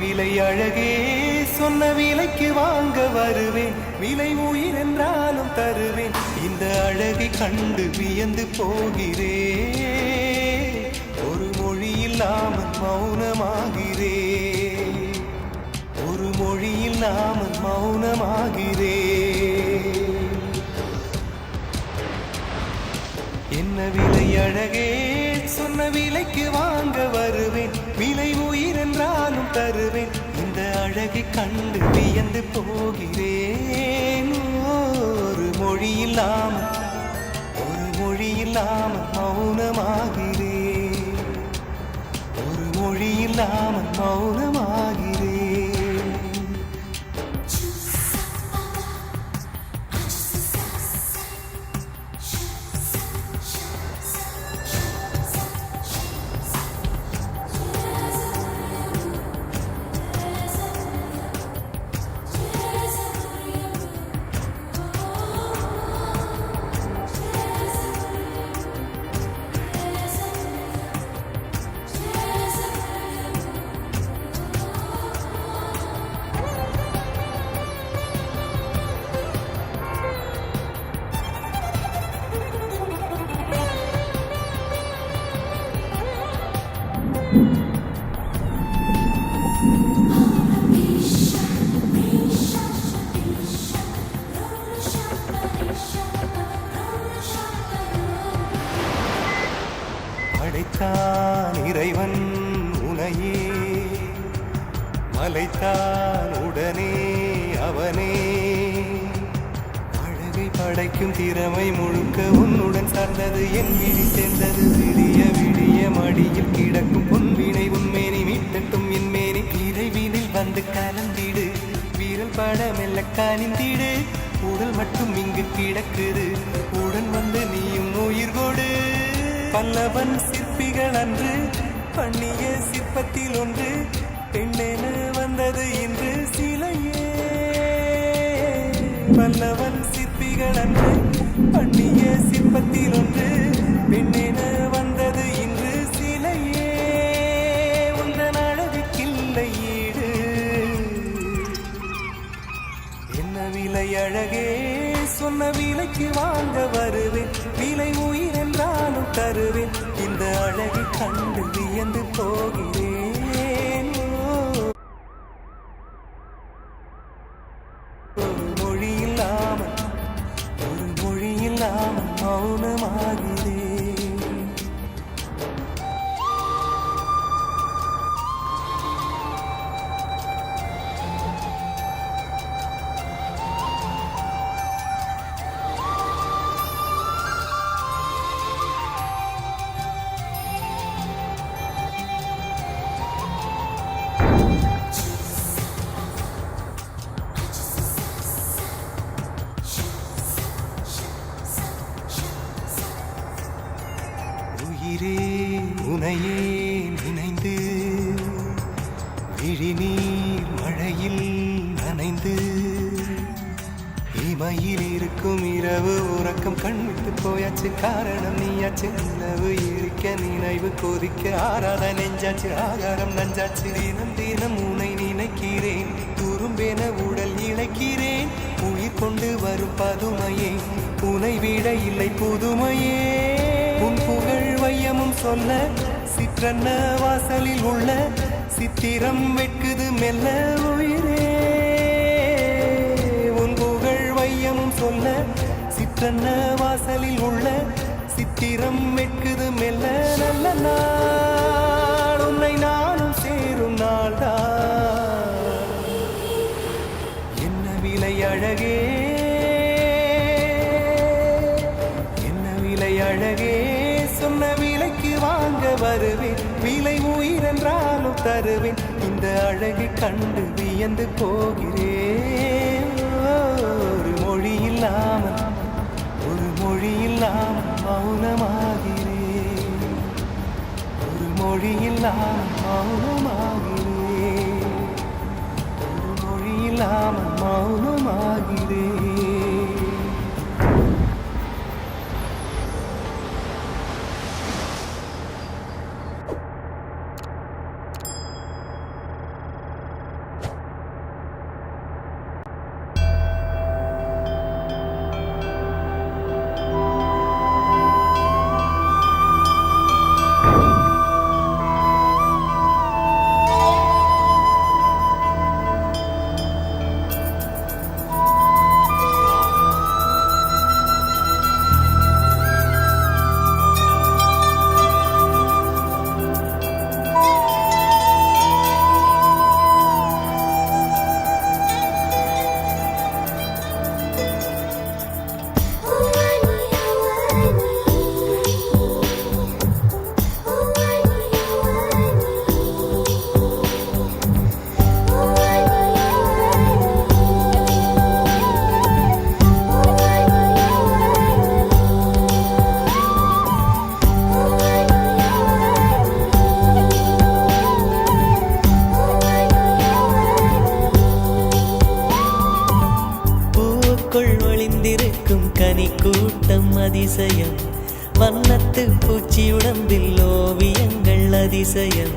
விலை அழகே சொன்ன விலைக்கு வாங்க வருவேன், விலை உயிர் என்றாலும் தருவேன். இந்த அழகை கண்டு வியந்து போகிறேன், ஒரு மொழி இல்லாமல் மௌனமாகிறேன், ஒரு மொழி இல்லாமல் மௌனமாகிறேன். என்ன விலை அழகே சொன்ன விலைக்கு வாங்க வருவேன், விலை உயிர் என்றாலும் தருவேன். இந்த அழகை கண்டு வியந்து போகிறேன், ஒரு மொழி இல்லாமல், ஒரு மொழி இல்லாமல் மௌனமாகிறேன், ஒரு மொழி இல்லாமல் மௌனமாகிறேன். படைத்தான் இறைவன் உனையே, மலைத்தான் உடனே அவனே. அழகை படைக்கும் திறமை முழுக்க உன்னுடன் சார்ந்தது, என் விழி சேர்ந்தது. விடிய விடிய மடியில் கிடக்கும் பொன்வினை உன்மேனி மீட்டட்டும் என் மேனி. இறைவினில் வந்து கலந்திடு, வீரல் பட மெல்ல காணிந்திடு. உடல் மட்டும் இங்கு கிடக்குது, உடன் வந்து நீயும் உயிர் கொடு. பல்லவன் சிற்பிகள் அன்று பண்ணிய சிற்பத்தில் ஒன்று, பெண்ணென வந்தது இன்று சிலையே. பல்லவன் சிற்பிகள் அன்று பண்ணிய சிற்பத்தில் ஒன்று, பெண்ணென வந்தது இன்று சிலையே. உந்தன் அழகுக்கில்லை ஈடு, என்ன விலை அழகே சொன்ன விலைக்கு வாங்க வருவேன், விலை உயிர் என்றாலும் தருவேன். இந்த அழகை கண்டு வியந்து போகிறேன், ஒரு மொழி இல்லாமல், ஒரு மொழி இல்லாமல் மௌனமாகிறேன். உயிரே உனையே நினைந்து, விழிநீர் மழையில் நனைந்து, இமையில் இருக்கும் இரவு உறக்கம் கண்விட்டு போயாச்சு. காரணம் நீயாச்சு, நிலவு இருக்க நினைவு கொதிக்க ஆறாத நெஞ்சாச்சு. ஆகாரம் நஞ்சாச்சு, தினம் தினம் உனை நினைக்கிறேன், துரும்பென உடல் இழைக்கிறேன். உயிர் கொண்டு வரும் பதுமையே, உனை விட இல்லை புதுமையே. உன் புகழ் வையமும் சொல்ல, சிற்றன்ன வாசலில் உள்ள சித்திரம் வெட்குது மெல்ல உயிரே. உன் புகழ் வையமும் சொல்ல, சிற்றன்ன வாசலில் உள்ள சித்திரம் வெட்குது மெல்ல. நல்ல நாள் உன்னை நானும் சேரும் நாள்தான், என்ன விலை அழகே, என்ன விலை அழகே சொன்ன விலைக்கு வாங்க வருவேன், விலை உயிர் என்றாலும் தருவேன். இந்த அழகை கண்டு வியந்து போகிறேன், ஒரு மொழி இல்லாமல், ஒரு மொழி இல்லாமல் மௌனமாகிறேன், ஒரு மொழி இல்லாமல் மௌனமாகிறேன், ஒரு மொழி இல்லாமல் மௌனமாகிறேன். அதிசயம் வண்ணத்து பூச்சி உடம்பில் ஓவியங்கள் அதிசயம்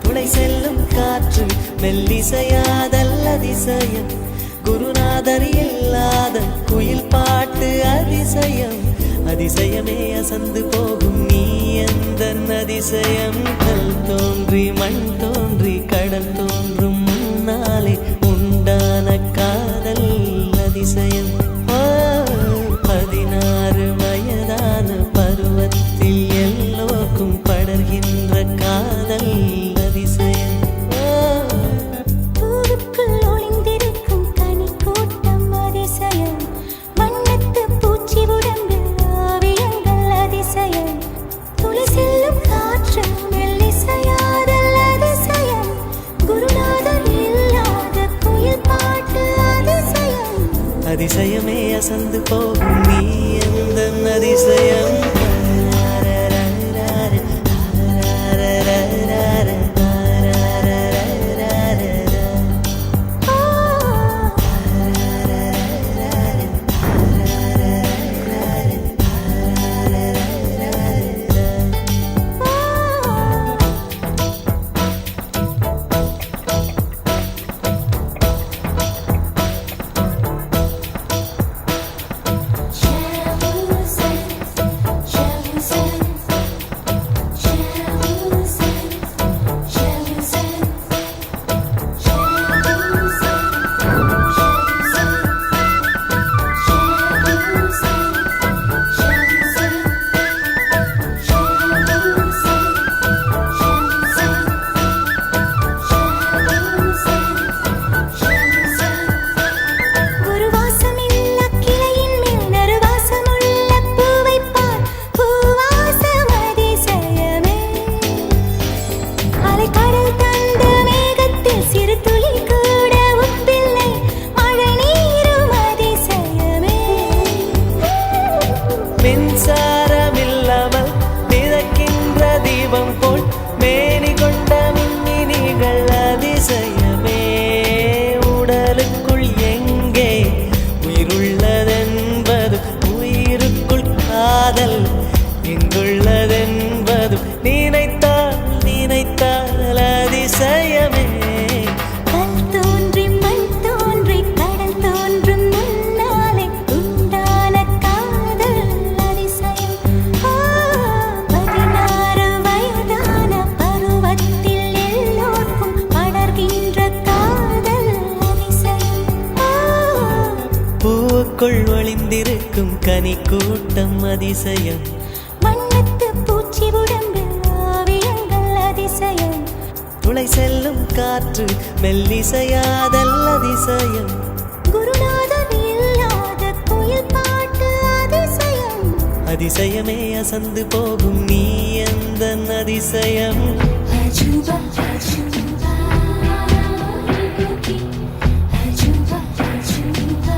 துளை செல்லும் காற்று மெல்லிசையாதல் அதிசயம் குருநாதர் இல்லாத குயில் பாட்டு அதிசயம் அதிசயமே அசந்து போகும் நீ எந்த அதிசயம் கல் தோன்றி மண் தோன்றி கடல் தோன்றும் முன்னாலே உண்டான காதல் அதிசயம் 16 வயதான பருவத்தில் எல்லோருக்கும் படர்கின்ற காதல் அதிசயம் பூவுக்குள் ஒளிந்திருக்கும் கனி கூட்டம் அதிசயம் வண்ணத்து பூச்சி உடம்பில் ஓவியங்கள் அதிசயம் துளி செல்லும் காற்று மெல்லிசையாதல் அதிசயம் குருநாதர் இல்லாத குயில் பாட்டு அதிசயம் அதிசயமே அசந்து போகும் நீ எந்த அதிசயம் மின்சாரமில்லாமல் மிதக்கின்ற தீபம் போல் மேனி கொண்ட மின்மினிகள் அதிசயமே உடலுக்குள் எங்கே உயிருள்ளதென்பது உயிருக்குள் காதல் எங்குள்ளதென்பது நினைத்தால் நினைத்தால் அதிசயமே கல் தோன்றி மண் தோன்றி கடல் தோன்றும் முன்னாலே உண்டான காதல் அதிசயம் 16 வயதான பருவத்தில் எல்லோருக்கும் படர்கின்ற காதல் அதிசயம் பூவுக்குள் ஒளிந்திருக்கும் கனி கூட்டம் அதிசயம் வண்ணத்து பூச்சி உடம்பில் ஓவியங்கள் அதிசயம் துளை செல்லும் காற்று மெல்லிசையாதல் அதிசயம் குருநாதர் இல்லாத குயில் பாட்டு அதிசயம் அதிசயமே அசந்து போகும் நீ எந்த அதிசயம் அஜூபா அஜூபா அஜூபா அஜூபா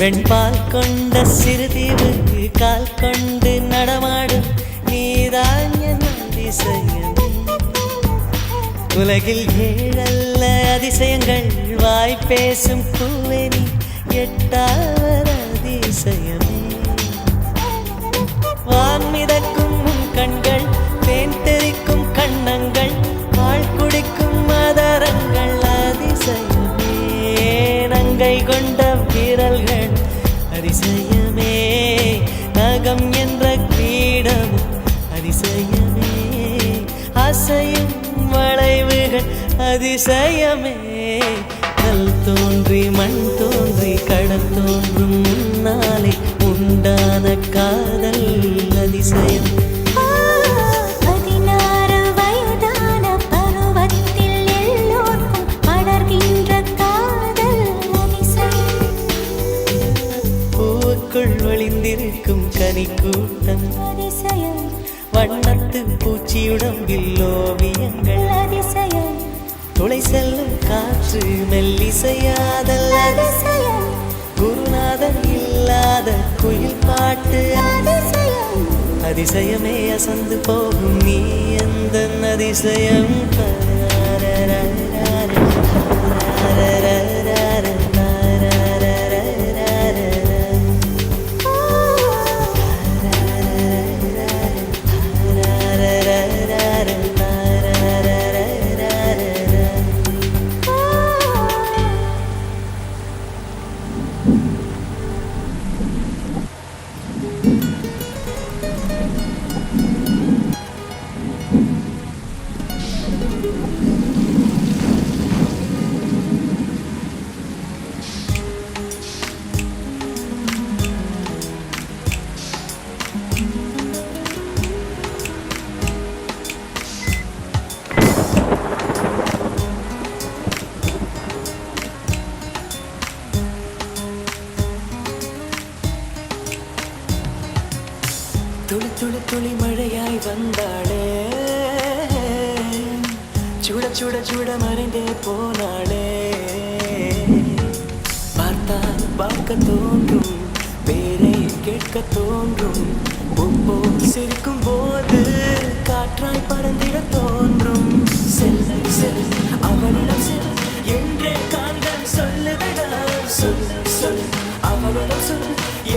வெண்பால் கொண்ட சிறுதீவு கால் கொண்டு நடமாடும் நீதான் என் அதிசயம் உலகில் 7 அதிசயங்கள் வாய் பேசும் பூவெனி 8வது அதிசயமே வான் மிதக்கும் உன் கண்கள் தேன் தெறிக்கும் கண்ணங்கள் பால் குடிக்கும் மதரங்கள் அதிசயமே நங்கை கொண்ட விரல்கள் அதிசயமே நகம் என்ற கிரீடம் அதிசயமே அசையும் வளைவுகள் அதிசயமே கல் தோன்றி மண் தோன்றி கடல் தோன்றும் முன்னாலே உண்டான காதல் அதிசயம் 16 வயதான பருவத்தில் எல்லோருக்கும் படர்கின்ற காதல் அதிசயம் பூவுக்குள் ஒளிந்திருக்கும் கனிக்கூட்டம் அதிசயம் வண்ணத்து பூச்சியுடம்பில் ஓவியங்கள் அதிசயம் துளை செல்லும் காற்று மெல்லிசையாதல் அதிசயம் குருநாதன் இல்லாத குயில் பாட்டு அதிசயம் அதிசயமே அசந்து போகும் நீ எந்த அதிசயம் துளி துளி துளி மழையாய் வந்தாளே சுட சுட சுட மறைந்தே போனாளே பார்த்தால் பார்க்க தோன்றும் பேரை கேட்க தோன்றும் பூப்போ சிரிக்கும் போது காற்றாய் பறந்திட தோன்றும் செல் செல் அவளிடம் செல் என்றே காந்தன் சொல்லுதடா சொல் சொல் அவளிடம் சொல்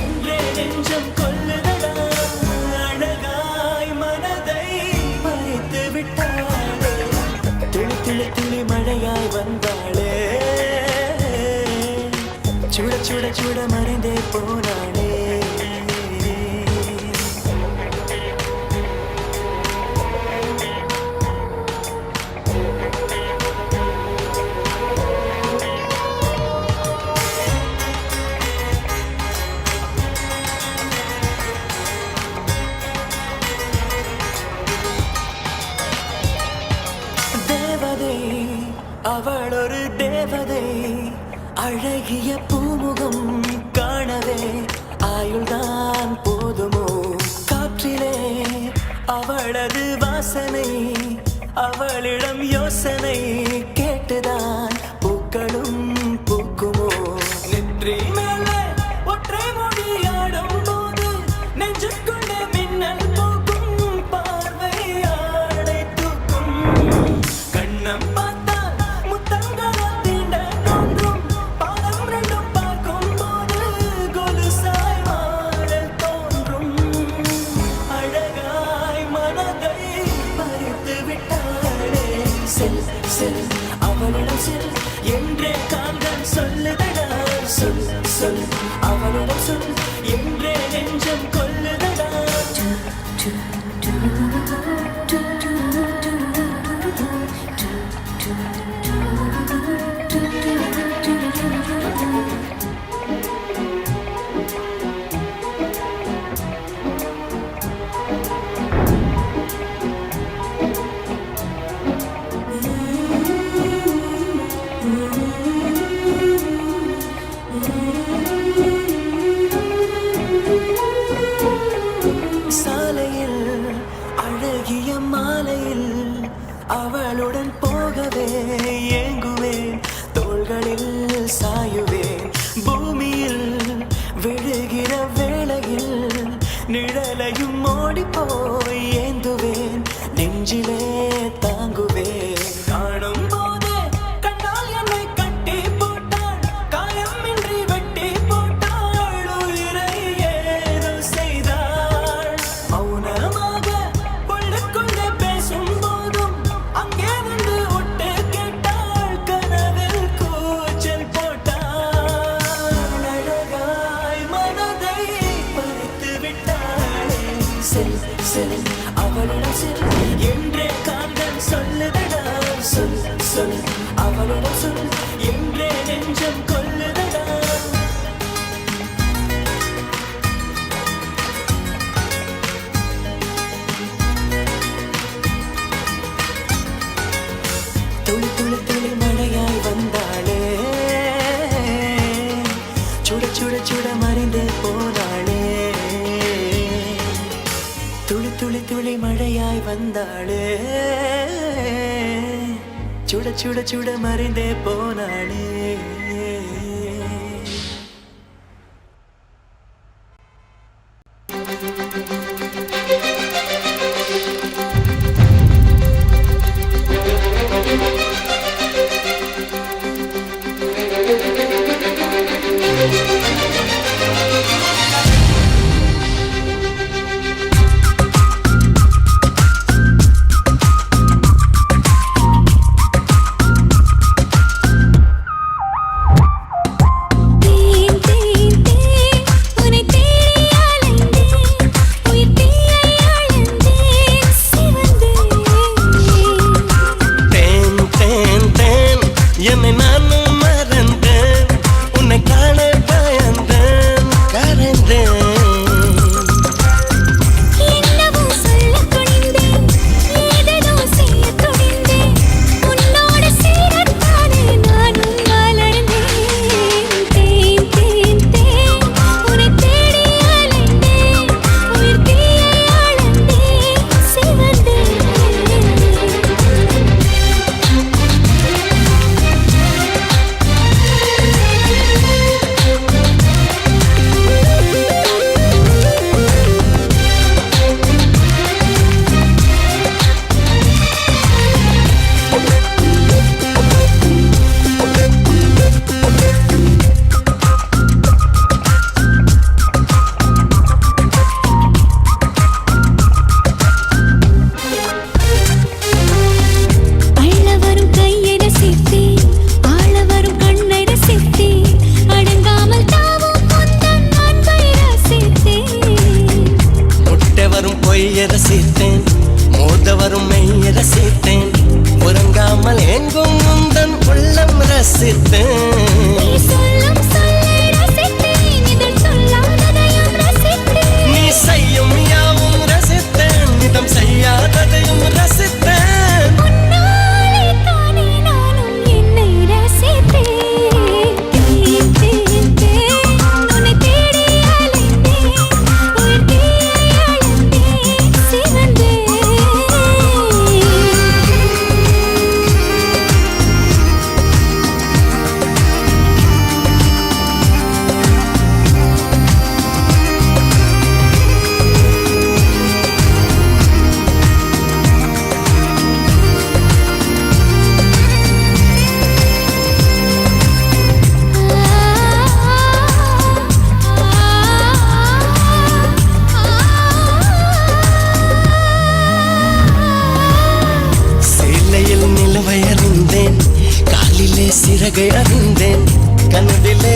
என்றே நெஞ்சம் கொல்லுதடா துளி மழையாய் வந்தாளே சுட சுட சுட மறைந்தே போனாளே அவள் ஒரு தேவதை அழகிய பூமுகம் காணவே ஆயுள்தான் போதுமோ காற்றிலே அவளது வாசனை அவளிடம் யோசனை கேட்டுதான் பூக்களும் பூக்குமோ நெற்றி மேலே ஒற்றை மொழியாடும் போது நெஞ்சுக்குள்ளே மின்னல் போக்கும் பார்வை ஆடை தூக்கும் கண்ணம் அவளிடம் செல் என்றே காந்தன் சொல்லுதடா சொல் சொல் அவளிடம் சொல் என்றே நெஞ்சம் கொல்லுதடா அவளுடன் போகவே ஏங்குவேன் தோள்களில் சாயுவேன் பூமியில் விழுகிற வேளையில் நிழலையும் ஓடிப்போய் ஏந்துவேன் நெஞ்சிலே தாங்குவேன் காணும் போதே கண்ணால் என்னை கட்டி போட்டாள் காயமின்றி வெட்டி போட்டாள் உயிரை ஏதோ செய்தாள் மௌனமாக உள்ளுக்குள்ளே பேசும் அங்கே வந்து விட்டு கேட்டாள் கனவில் கூச்சல் போட்டாள் அழகாய் மனதை பறித்து விட்டாளே செல் செல் அவளிடம் செல் என்றே காந்தன் சொல்லுதடா சொல் சொல் அவளிடம் சொல் என்றே நெஞ்சம் கொல்லுதடா துளி துளி துளி மழையாய் வந்தாளே சுட சுட சுட மறைந்தே போனா வந்தாளே சுட சுட சுட மறைந்தே போனாளே ரசித்தேன் மோத வரும் மெய்ய ரசித்தேன் உறங்காமல் எங்கும் முந்தன் உள்ளம் ரசித்தேன் நீ செய்யும் யாவும் ரசித்தேன் இதம் செய்யாததையும் ரசித்தேன் சிறகை அறிந்தேன் கனவிலே